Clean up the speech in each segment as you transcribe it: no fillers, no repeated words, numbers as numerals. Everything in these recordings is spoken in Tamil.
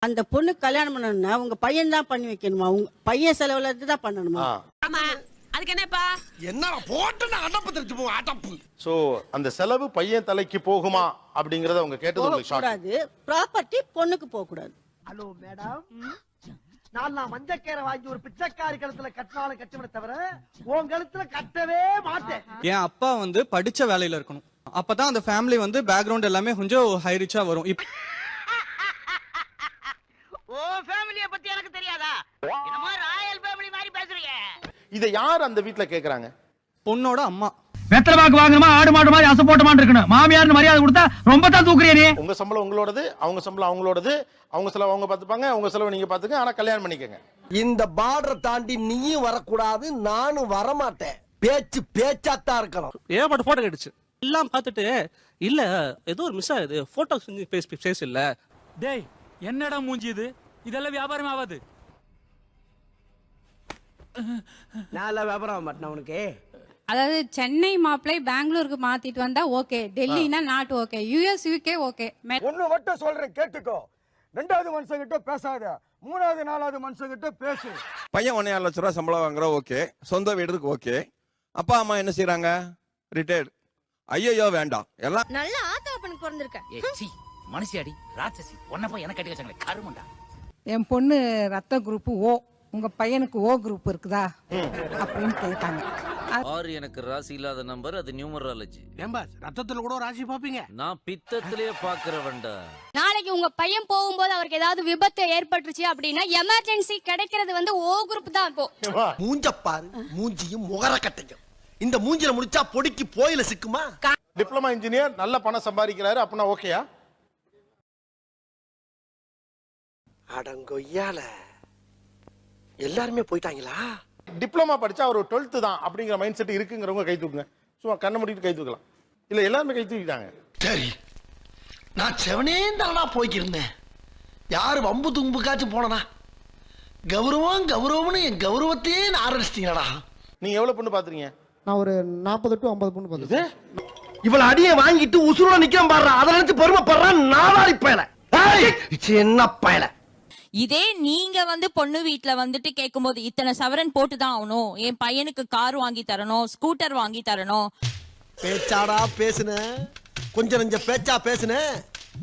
அந்த பொண்ணு கல்யாணம் பண்ணணும்னா உங்க பையன் தான் பண்ணி வைக்கணுமா? உங்க பையன் செலவுல இருந்து தான் பண்ணணுமா? ஆமா. அதுக்கு என்னப்பா? என்ன போட்டு அடப்பு தெரிஞ்சு போ அடப்பு. சோ அந்த செலவு பையன் தலைக்கு போகுமா அப்படிங்கறத அவங்க கேட்டது உங்களுக்கு ஷாக். கூடாது. ப்ராப்பர்ட்டி பொண்ணுக்கு போக கூடாது. ஹலோ மேடம், நான் மஞ்சக்கேரை வாங்கி ஒரு பிச்சைக்காரி கழுத்துல கட்டினாலும் கட்டுவதை தவிர உன் கழுத்துல கட்டவே மாட்டேன். என் அப்பா வந்து படிச்ச வேலையில இருக்கணும். அப்பதான் அந்த ஃபேமிலி வந்து பேக்ரவுண்ட் எல்லாமே கொஞ்சம் ஹை ரிச்சா வரும். ஓ ஃபேமிலிய பத்தி எனக்கு தெரியாதா? என்னமோ ராயல் ஃபேமிலி மாதிரி பேசுறீங்க. இத யார் அந்த வீட்ல கேக்குறாங்க? பொண்ணோட அம்மா. வெத்தலை பாக்கு வாங்குமா ஆடு மாடு மாதிரி அசை போட்டமான்னு இருக்கணும். மாமியார்னு மரியாதை கொடுத்தா ரொம்ப தான் தூக்குறியா நீ? உங்க சம்பளம் உங்களோடது, அவங்க சம்பளம் அவங்களோடது, அவங்க செலவு அவங்க பாத்துப்பாங்க, அவங்க செலவு நீங்க பாத்துங்க. ஆனா கல்யாணம் பண்ணிக்கங்க. இந்த பார்டரை தாண்டி நீயும் வரக்கூடாது, நானும் வரமாட்டேன். பேச்சு பேச்சாத்தான் இருக்கணும். ஏகப்பட்ட போட்டோ கிடைச்சு எல்லாம் பார்த்துட்டு இல்ல ஏதோ ஒரு மிஸ் ஆகுது, போட்டோ பேஸ் இல்ல. டேய் என்னடா மூஞ்சி இது? இதெல்லாம் வியாபாரம் ஆகாது. நான் வியாபாரம் மாட்டேன் உனக்கு. அதாவது சென்னை மாப்பிளை பெங்களூருக்கு மாத்திட்டு வந்தா ஓகே, டெல்லினா not okay, US UK okay. ஒண்ணு மட்டும் சொல்றேன் கேட்டுக்கோ. ரெண்டாவது மனுஷங்கிட்ட பேசாத, மூணாவது நாலாவது மனுஷங்கிட்ட பேசு. பையன் 1.5 லட்சம் ரூபாய் சம்பளம் வாங்குற ஓகே, சொந்த வீடுக்கு ஓகே. அப்பா அம்மா என்ன செய்யறாங்க? ரிட்டையர்டு. ஐயோ வேண்டாம், எல்லாம் நல்ல ஆத்தாப்பனுக்கு பிறந்திருக்க. மனுஷியாடி ராட்சசி உன்ன போய் எனக்கு கட்டி வச்சாங்களே கருமண்டா. என் பொண்ணு ரத்த குரூப் ஓ, உங்க பையனுக்கு ஓ குரூப் இருக்குதா அப்படின்னு கேட்டாங்க. ஆறு எனக்கு ராசி இல்லாத நம்பர், அது நியூமராலஜி. ஏம்பா ரத்தத்துல கூட ராசி பாப்பீங்க? நான் பித்தத்திலேயே பாக்குறவன்டா. நாளைக்கு உங்க பையன் போகும்போது அவருக்கு ஏதாவது விபத்து ஏற்பட்டுருச்சு அப்படின்னா எமர்ஜென்சி கிடைக்கிறது வந்து ஓ குரூப் தான். இப்போ மூஞ்சப்பாரு, மூஞ்சியும் முகர கட்டையும். இந்த மூஞ்சில முடிச்சா பொடிக்கு போயில சிக்குமா? டிப்ளமா இன்ஜினியர் நல்ல பணம் சம்பாதிக்கிறாரு அப்படின்னா ஓகேயா? அடங்கொய்யால எல்லாருமே போயிட்டாங்களா? டிப்ளமா படிச்சா ஒரு 12th தான் அப்படிங்கிற மைண்ட் செட் இருக்குங்கிறவங்க கை தூக்குங்க. சும்மா கண்ணை மூடிட்டு கை தூக்கலாம். இல்ல எல்லாருமே கை தூக்கிட்டாங்க. சரி, நான் செவனே தானா போய்க்கிருந்தேன். யாரு வம்பு தும்புக்காச்சும் போனனா? கௌரவம் கௌரவம்னு என் கௌரவத்தையே ஆரம்பிச்சிட்டீங்களா? நீங்க எவ்வளவு பொண்ணு பாத்துறீங்க? நான் ஒரு 40 to 50 பொண்ணு பார்த்தேன். இவள அடியை வாங்கிட்டு உசுரோட நிக்காம பாடுறா, அதை நினைச்சு பெருமைப்படுறான் நாளாரி பயல. என்ன பயல? இதே நீங்க வந்து பொண்ணு வீட்டுல வந்துட்டு கேட்கும்போது இத்தனை சவரன் போட்டுதான் ஆகணும், என் பையனுக்கு கார் வாங்கி தரணும், ஸ்கூட்டர் வாங்கி தரணும். பேச்சாடா பேசுன, கொஞ்சம் நெஞ்ச பேச்சா பேசுன.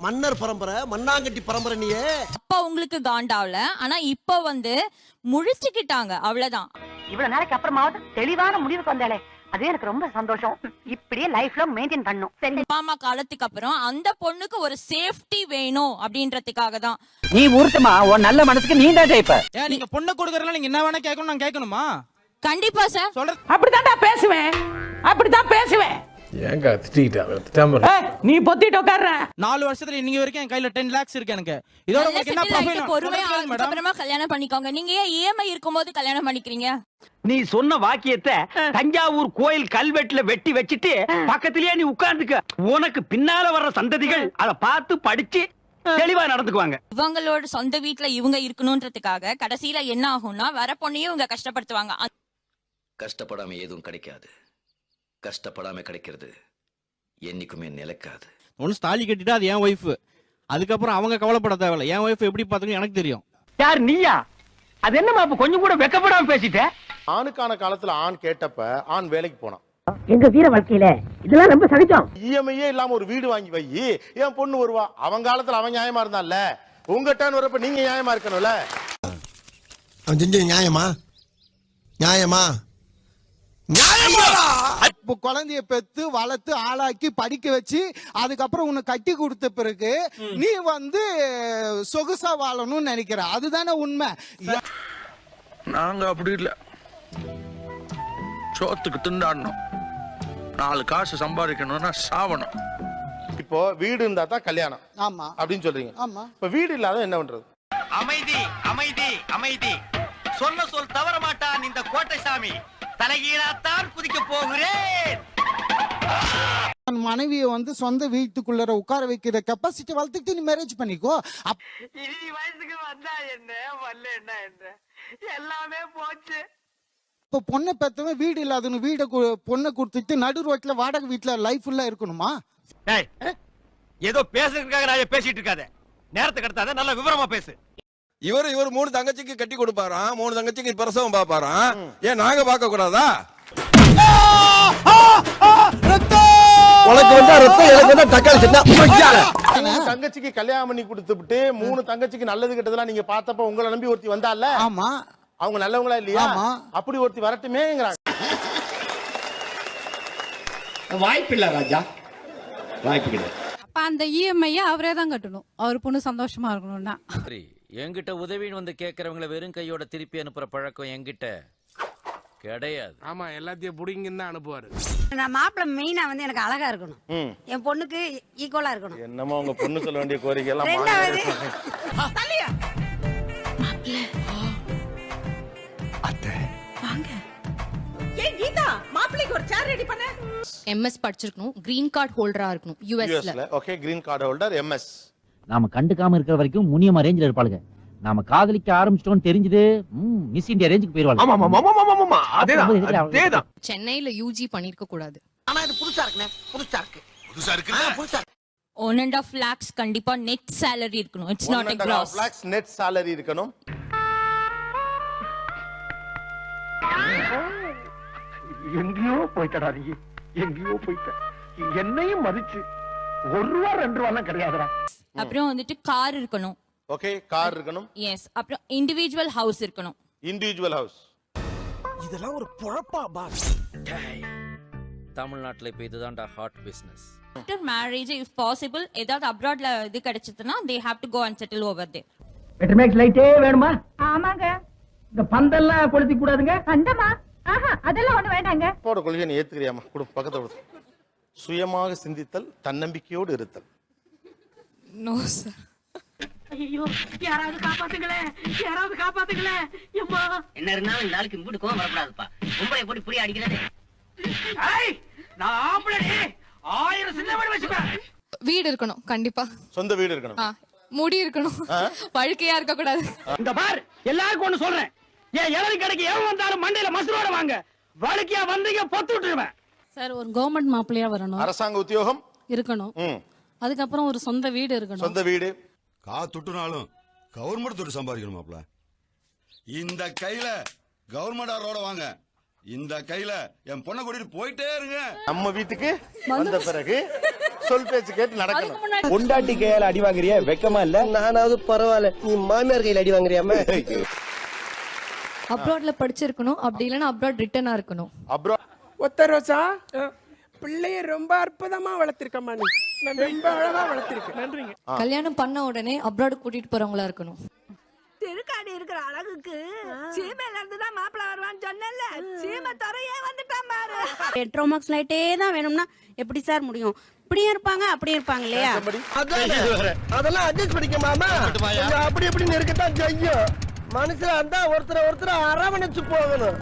மன்னர் பரம்பரை, மண்ணாங்கட்டி பரம்பரை நீயே. அப்ப உங்களுக்கு காண்டாவல, ஆனா இப்ப வந்து முழிச்சுக்கிட்டாங்க, அவ்வளவுதான். இவ்வளவு நாளைக்கு அப்புறமாவது தெளிவான முடிவுக்கு வந்தாலே அது எனக்கு ரொம்ப சந்தோஷம். இப்படியே லைஃப்ல மெயின்டைன் பண்ணும். சரி, மாமா காலத்துக்கு அப்புறம் அந்த பொண்ணுக்கு ஒரு சேஃப்டி வேணும் அப்படின்றதுக்காக தான். நீ ஊர்த்தமா உன் நல்ல மனசுக்கு நீ தான் ஜெயிப்ப. ஏன் நீங்க பொண்ணை கொடுக்கறதுல நீங்க என்ன வேணா கேட்கணும், நான் கேட்கணுமா? கண்டிப்பா சார். சொல்றது அப்படித்தான்டா பேசுவேன், அப்படித்தான் பேசுவேன். ஏங்க திட்டிட்டா நீ பொத்திட்டு உட்கார்ற. 4 வருஷத்துல நீங்க வரைக்கும் என் கையில 10 lakhs இருக்கு எனக்கு. இதோட உங்களுக்கு என்ன ப்ராஃபிட்? பொறுமையா அப்புறமா கல்யாணம் பண்ணிக்கோங்க. நீங்க ஏன் இஎம்ஐ இருக்கும்போது கல்யாணம் பண்ணிக்கிறீங்க? நீ சொன்ன வாக்கியத்தை தஞ்சாவூர் கோயில் கல்வெட்டுல வெட்டி வச்சிட்டு பக்கத்திலேயே நீ உட்கார்ந்துக்க. உனக்கு பின்னால வர்ற சந்ததிகள் அதை பார்த்து படிச்சு தெளிவா நடந்துக்குவாங்க. இவங்களோட சொந்த வீட்டுல இவங்க இருக்கணும்ன்றதுக்காக கடைசியில என்ன ஆகும்னா வர பொண்ணையும் இவங்க கஷ்டப்படுத்துவாங்க. கஷ்டப்படாம எதுவும் கிடைக்காது, கஷ்டப்படாம கிடைக்கிறது என்னைக்குமே நிலைக்காது. ஒன்னு தாலி கட்டிட்டா அது என் ஒய்ஃப், அதுக்கப்புறம் அவங்க கவலைப்பட தேவையில்ல. என் ஒய்ஃப் எப்படி பாத்துக்கணும் எனக்கு தெரியும். யார் நீயா? அது என்னமா அப்ப கொஞ்சம் கூட வெக்கப்படாம பேசிட்ட? ஆணுக்கான காலத்துல ஆண் கேட்டப்ப ஆண் வேலைக்கு போனான். எங்க வீர வாழ்க்கையில இதெல்லாம் ரொம்ப சகிச்சோம். இஎம்ஐயே இல்லாம ஒரு வீடு வாங்கி வை, என் பொண்ணு வருவா. அவன் காலத்துல அவன் நியாயமா இருந்தான்ல, உங்க டர்ன் வரப்ப நீங்க நியாயமா இருக்கணும்ல. அவன் செஞ்ச நியாயமா? நியாயமா? இப்போ குழந்தைய பெத்து வளர்த்து ஆளாக்கி படிக்க வச்சு அதுக்கப்புறம் உன்னை கட்டி கொடுத்த பிறகு நீ வந்து சொகுசா வாழணும்னு நினைக்கிற, அதுதானே உண்மை. நாங்க அப்படி இல்ல, சோத்துக்கு திண்டாடணும், 4 காசு சம்பாதிக்கணும்னா சாவணும். இப்போ வீடு இருந்தா தான் கல்யாணம் ஆமா அப்படின்னு சொல்றீங்க. ஆமா. இப்ப வீடு இல்லாத என்ன பண்றது? அமைதி அமைதி அமைதி. சொன்ன சொல் தவற மாட்டான் இந்த கோட்டை சாமி. தலைகீழாத்தான் குதிக்க போகிறேன். மனைவியை வந்து சொந்த வீட்டுக்குள்ள உட்கார வைக்கிற கெப்பாசிட்டி வளர்த்துக்கிட்டு நீ மேரேஜ் பண்ணிக்கோ. இனி வயசுக்கு வந்தா என்ன, வரல என்ன, எல்லாமே போச்சு. இப்போ பொண்ணை பெத்தவன் வீடு இல்லாதவனு வீடை பொண்ணை கொடுத்துட்டு நடு ரோட்ல வாடகை வீட்டுல லைஃப் ஃபுல்லா இருக்கணுமா? ஏதோ பேசுறதுக்காக நான் பேசிட்டு இருக்காத, நேரத்தை கடத்தாத, நல்ல விவரமா பேசு. இவர் 3 தங்கச்சிக்கு கட்டி கொடுப்பாராம், 3 தங்கச்சிக்கு பிரசவம் பாப்பாராம். ஏன் நாங்க பார்க்க கூடாதா? உனக்கு வந்தா ரத்தம், எனக்கு வந்தா தக்காளி சட்னா. 3 தங்கச்சிக்கு கல்யாணம் பண்ணி கொடுத்துட்டு 3 தங்கச்சிக்கு நல்லது கெட்டதெல்லாம் நீங்க பார்த்தப்ப உங்களை நம்பி ஒருத்தி வந்தால, ஆமா அவங்க நல்லவங்களா இல்லையா? ஆமா. அப்படி ஒருத்தி வரட்டுமேங்கறாங்க. வாய்ப்பில்ல ராஜா, வாய்ப்பு கிடையாது. அப்ப அந்த இஎம்ஐ அவரே தான் கட்டணும், அவர் பொண்ணு சந்தோஷமா இருக்கணும்னா. சரி, என்கிட்ட உதவின்னு வந்து கேக்குறவங்களை வெறும் கையோட திருப்பி அனுப்புற பழக்கம் என்கிட்ட கிடையாது. ஆமா, எல்லாத்தையும் புடிங்கன்னு தான் அனுப்புவாரு. நான் மாப்பிள்ள மெயினா வந்து எனக்கு அழகா இருக்கணும், என் பொண்ணுக்கு ஈக்குவலா இருக்கணும். என்னமோ உங்க பொண்ணு சொல்ல வேண்டிய கோரிக்கை எல்லாம் ரெண்டாவது எம்எஸ் படிச்சிருக்கணும், கிரீன் கார்டு ஹோல்டரா இருக்கணும் யுஎஸ்ல. Okay, green card holder MS. நாம கண்டுக்காம இருக்கிற வரைக்கும் முனியமா ரேஞ்சில இருப்பாளுங்க. நாம காதலிக்க ஆரம்பிச்சிட்டோம் தெரிஞ்சது, மிஸ் இந்தியா ரேஞ்சுக்கு போயிருவாங்க. ஆமா அதேதான். சென்னையில யூஜி பண்ணிருக்க கூடாது. ஆனா இது புதுசா இருக்குனே, புதுசா இருக்கு. 1.5 lakhs கண்டிப்பா நெட் salary இருக்கணும். It's not a gross. 1.5 lakhs net salary இருக்கணும். எங்கேயோ போயிட்டடா நீ, எங்கேயோ போயிட்ட. என்னையும் மதிச்சு 1 ரூபா 2 ரூபா எல்லாம் கிடையாதுடா. அப்புறம் வந்துட்டு கார் இருக்கணும். ஓகே, கார் இருக்கணும். எஸ். அப்புறம் இண்டிவிஜுவல் ஹவுஸ் இருக்கணும். Individual house. இதெல்லாம் ஒரு பொழப்பா பாஸ்? தமிழ்நாட்டுல இப்ப இதுதான்டா hot business. After marriage if possible ஏதாவது அப்ராட்ல இது கிடைச்சதுன்னா they have to go and settle over there. Petromax லைட்டே வேணுமா? ஆமாங்க. இந்த பந்தெல்லாம் கொளுத்தி கூடாதுங்க. பந்தமா? ஆஹா, அதெல்லாம் ஒண்ணு வேண்டாங்க. போட கொள்கையை நீ ஏத்துக்கிறியாமா? குடு, பக்கத்துல கொடு. சுயமாக சிந்தித்தல், தன்னம்பிக்கையோடு இருத்தல். No sir. ஐயோ, யாராவது காப்பாத்துங்களே, யாராவது காப்பாத்துங்களே. அம்மா, என்ன இருந்தாலும் இந்த ஆளுக்கு இம்புட்டு கோவம் வரக்கூடாதுப்பா. உங்களை போட்டு புரிய அடிக்கிறது. ஏய், நான் ஆம்பளடி. 1000 சின்ன வீடு வச்சுப்பேன். வீடு இருக்கணும் கண்டிப்பா. சொந்த வீடு இருக்கணும். முடி இருக்கணும், வழுக்கையா இருக்க கூடாது. இந்த பார், எல்லாருக்கும் ஒண்ணு சொல்றேன். ஏன் இளவு கடைக்கு எவன் வந்தாலும் மண்டையில மசுரோட வாங்க. வழுக்கியா வந்தீங்க பொத்து விட்டுருவேன். சார் ஒரு கவர்மெண்ட் மாப்பிள்ளையா வரணும், அரசாங்க உத்தியோகம் இருக்கணும். அதுக்கப்புறம் ஒரு சொந்த வீடு இருக்கணும். சொந்த வீடு. காத்துட்டுனாலும் கவர்மெண்ட் தொட்டு சம்பாதிக்கணுமாப்ல. இந்த கையில கவர்மெண்ட் ரோட வாங்க, இந்த கையில என் பொண்ணை கூட்டிட்டு போயிட்டே இருங்க. நம்ம வீட்டுக்கு வந்த பிறகு சொல் பேச்சு கேட்டு நடக்கணும். பொண்டாட்டி கையால அடி வாங்குறியா? வெக்கமா இல்ல? நானாவது பரவாயில்ல, நீ மாமியார் கையில அடி வாங்குறியாம? அப்ராட்ல படிச்சிருக்கணும், அப்படி இல்லைன்னா அப்ராட் ரிட்டர்னா இருக்கணும். அப்புறம் ஒத்த ரோசா, பிள்ளைய ரொம்ப அற்புதமா வளர்த்திருக்கமா நீ. நான் ரொம்ப அழகா வளர்த்திருக்கேன். நன்றிங்க. கல்யாணம் பண்ண உடனே அப்ராட் கூட்டிட்டு போறவங்களா இருக்கணும். திருக்காடி இருக்கிற அழகுக்கு சீமையில இருந்து தான் மாப்பிள்ள வருவான்னு சொன்னேன்ல, சீமை துறையே வந்துட்டான் பாரு. பெட்ரோமாக்ஸ் லைட்டே தான் வேணும்னா எப்படி சார் முடியும்? இப்படியும் இருப்பாங்க அப்படியும் இருப்பாங்க இல்லையா? அதெல்லாம் அட்ஜஸ்ட் பண்ணிக்க மாமா. அப்படி இப்படி இருக்கத்தான் செய்யும். மனுஷனா இருந்தா ஒருத்தர அரவணைச்சு போகணும்.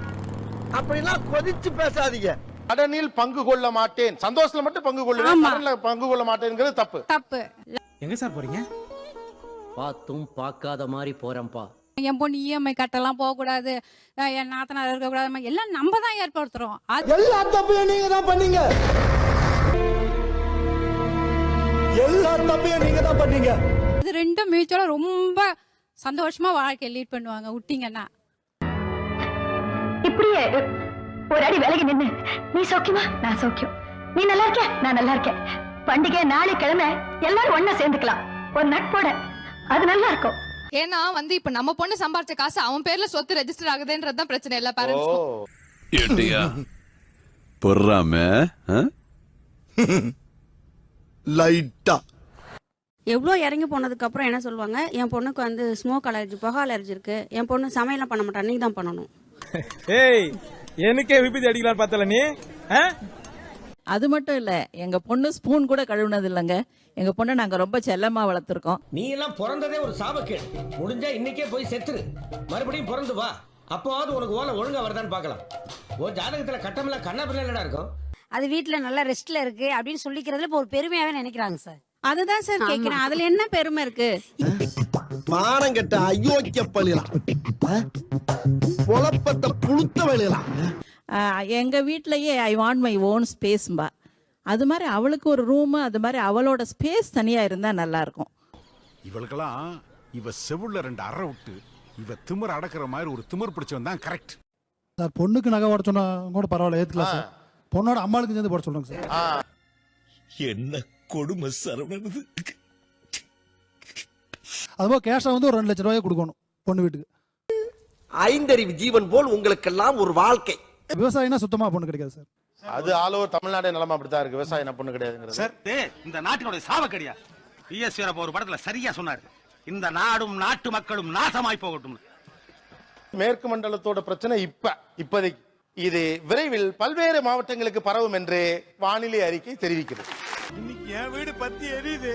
அப்படிலாம் கொதிச்சு பேசாதீங்க. கடனில் பங்கு கொள்ள மாட்டேன், சந்தோஷத்துல மட்டும் பங்கு கொள்ளுவேன், கடன்ல பங்கு கொள்ள மாட்டேங்கிறது தப்பு. தப்பு. எங்க சார் போறீங்க? பார்த்தும் பார்க்காத மாதிரி போறேன்பா. என் பொண்ணு இஎம்ஐ கட்டெல்லாம் போக கூடாது, என் நாத்தனார் இருக்க கூடாது, எல்லாம் நம்ம தான் ஏற்படுத்துறோம். எல்லா தப்பையும் நீங்க தான் பண்ணீங்க. எல்லா தப்பையும் நீங்க தான் பண்ணீங்க. இது ரெண்டும் மியூச்சுவலா ரொம்ப சந்தோஷமா வாழ்க்கை லீட் பண்ணுவாங்க விட்டீங்கன்னா. இப்படியே ஒரு அடி விலகி நின்னு, நீ சௌக்கியமா? நான் சௌக்கியம். நீ நல்லா இருக்க? நான் நல்லா இருக்கேன். பண்டிகை நாளை கிழமை எல்லாரும் ஒண்ணா சேர்ந்துக்கலாம், ஒரு நட்போட. அது நல்லா இருக்கும். ஏன்னா வந்து இப்ப நம்ம பொண்ணு சம்பாரிச்ச காசு அவன் பேர்ல சொத்து ரெஜிஸ்டர் ஆகுதுன்றதுதான் பிரச்சனை எல்லா பேரண்ட்ஸ்க்கும். ஏட்டியா பொறாம லைட்டா எவ்வளோ இறங்கி போனதுக்கு அப்புறம் என்ன சொல்லுவாங்க, என் பொண்ணுக்கு வந்து ஸ்மோக் அலர்ஜி, புகை அலர்ஜி இருக்கு, என் பொண்ணு சமையலாம் பண்ண மாட்டா, நீ தான் பண்ணணும். ஏய், எனக்கே விபத்து அடிக்கலாம் பார்த்தல நீ. அது மட்டும் இல்ல, எங்க பொண்ணு ஸ்பூன் கூட கழுவுனது இல்லைங்க. எங்க பொண்ணை நாங்க ரொம்ப செல்லமா வளர்த்துருக்கோம். நீ எல்லாம் பிறந்ததே ஒரு சாபக்கேடு. முடிஞ்சா இன்னைக்கே போய் செத்துரு, மறுபடியும் பிறந்து வா. அப்போவாது உனக்கு ஓலை ஒழுங்கா வருதான்னு பார்க்கலாம். உன் ஜாதகத்துல கட்டமெல்லாம் கண்ணா பிள்ளை இருக்கும். அது வீட்டுல நல்லா ரெஸ்ட்ல இருக்கு அப்படின்னு சொல்லிக்கிறதுல இப்போ ஒரு பெருமையாவே நினைக்கிறாங்க சார். அதுதான் சார் கேக்குறேன், அதுல என்ன பெருமை இருக்கு? மானம் கெட்ட அயோக்கிய பழியலாம், பொழப்பத்தை புழுத்த வழியலாம். எங்க வீட்லயே ஐ வாண்ட் மை ஓன் ஸ்பேஸ்பா, அது மாதிரி அவளுக்கு ஒரு ரூம், அது மாதிரி அவளோட ஸ்பேஸ் தனியா இருந்தா நல்லா இருக்கும். இவளுக்கெல்லாம் இவ செவுள்ள 2 அறை விட்டு இவ திமிர அடக்குற மாதிரி ஒரு திமிர் பிடிச்சவன் தான் கரெக்ட். சார் பொண்ணுக்கு நகை போட சொன்னா கூட பரவாயில்ல ஏத்துக்கலாம் சார். பொண்ணோட அம்மாளுக்கு சேர்ந்து போட சொல்றாங்க சார். என்ன கொடுமை சரவணது. அதுபோல கேஷா வந்து ஒரு 2 லட்சம் ரூபாய் கொடுக்கணும் பொண்ணு வீட்டுக்கு. ஐந்தறிவு ஜீவன் போல் உங்களுக்கெல்லாம் ஒரு வாழ்க்கை. விவசாயினா சுத்தமா பொண்ணு கிடைக்காது சார். அது ஆல் ஓவர் தமிழ்நாடு நிலைமை அப்படித்தான் இருக்கு. விவசாயம் பொண்ணு கிடையாதுங்கிறது சார் இந்த நாட்டினுடைய சாவக்கடியா பிஎஸ் வீரப்ப ஒரு படத்துல சரியா சொன்னாரு. இந்த நாடும் நாட்டு மக்களும் நாசமாய் போகட்டும். மேற்கு மண்டலத்தோட பிரச்சனை இப்போதைக்கு இது விரைவில் பல்வேறு மாவட்டங்களுக்கு பரவும் என்று வானிலை அறிக்கை தெரிவிக்கிறது. இன்னைக்கு என் வீடு பத்தி எரியுது.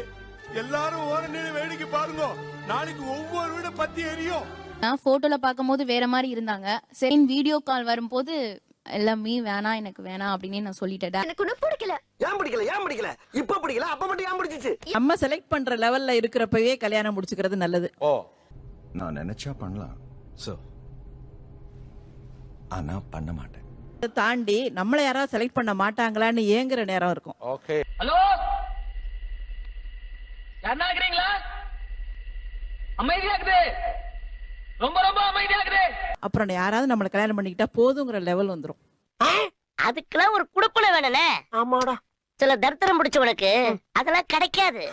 எல்லாரும் ஓரணியில வேடிக்கை பாருங்க. நாளைக்கு ஒவ்வொரு வீடு பத்தி எரியும். நான் போட்டோல பாக்கும்போது வேற மாதிரி இருந்தாங்க. சரி வீடியோ கால் வரும்போது எல்லாமே வேணாம் எனக்கு வேணாம் அப்படின்னு நான் சொல்லிட்டேன். எனக்கு ஒன்னும் பிடிக்கல. ஏன் பிடிக்கல இப்ப பிடிக்கல அப்ப மட்டும் ஏன் பிடிச்சிச்சு? நம்ம செலக்ட் பண்ற லெவல்ல இருக்கிறப்பவே கல்யாணம் முடிச்சுக்கிறது நல்லது. நான் நினைச்சா பண்ணலாம் சார், ஆனா பண்ண மாட்டேன். தாண்டி நம்மள யாராவது செலக்ட் பண்ண மாட்டாங்களான்னு ஏங்குற நேரம் இருக்கும். ஓகே. ஹலோ யாரா இருக்கீங்களா? அமைதியா இருக்குது. ரொம்ப ரொம்ப அமைதியா இருக்குது. அப்புறம் யாராவது நம்மள கல்யாணம் பண்ணிக்கிட்டா போதுங்கிற லெவல் வந்துரும். அதுக்கெல்லாம் ஒரு குடுப்பனை வேணும்னே. ஆமாடா. சில தர்த்தரம் பிடிச்சவனுக்கு அதெல்லாம் கிடைக்காது.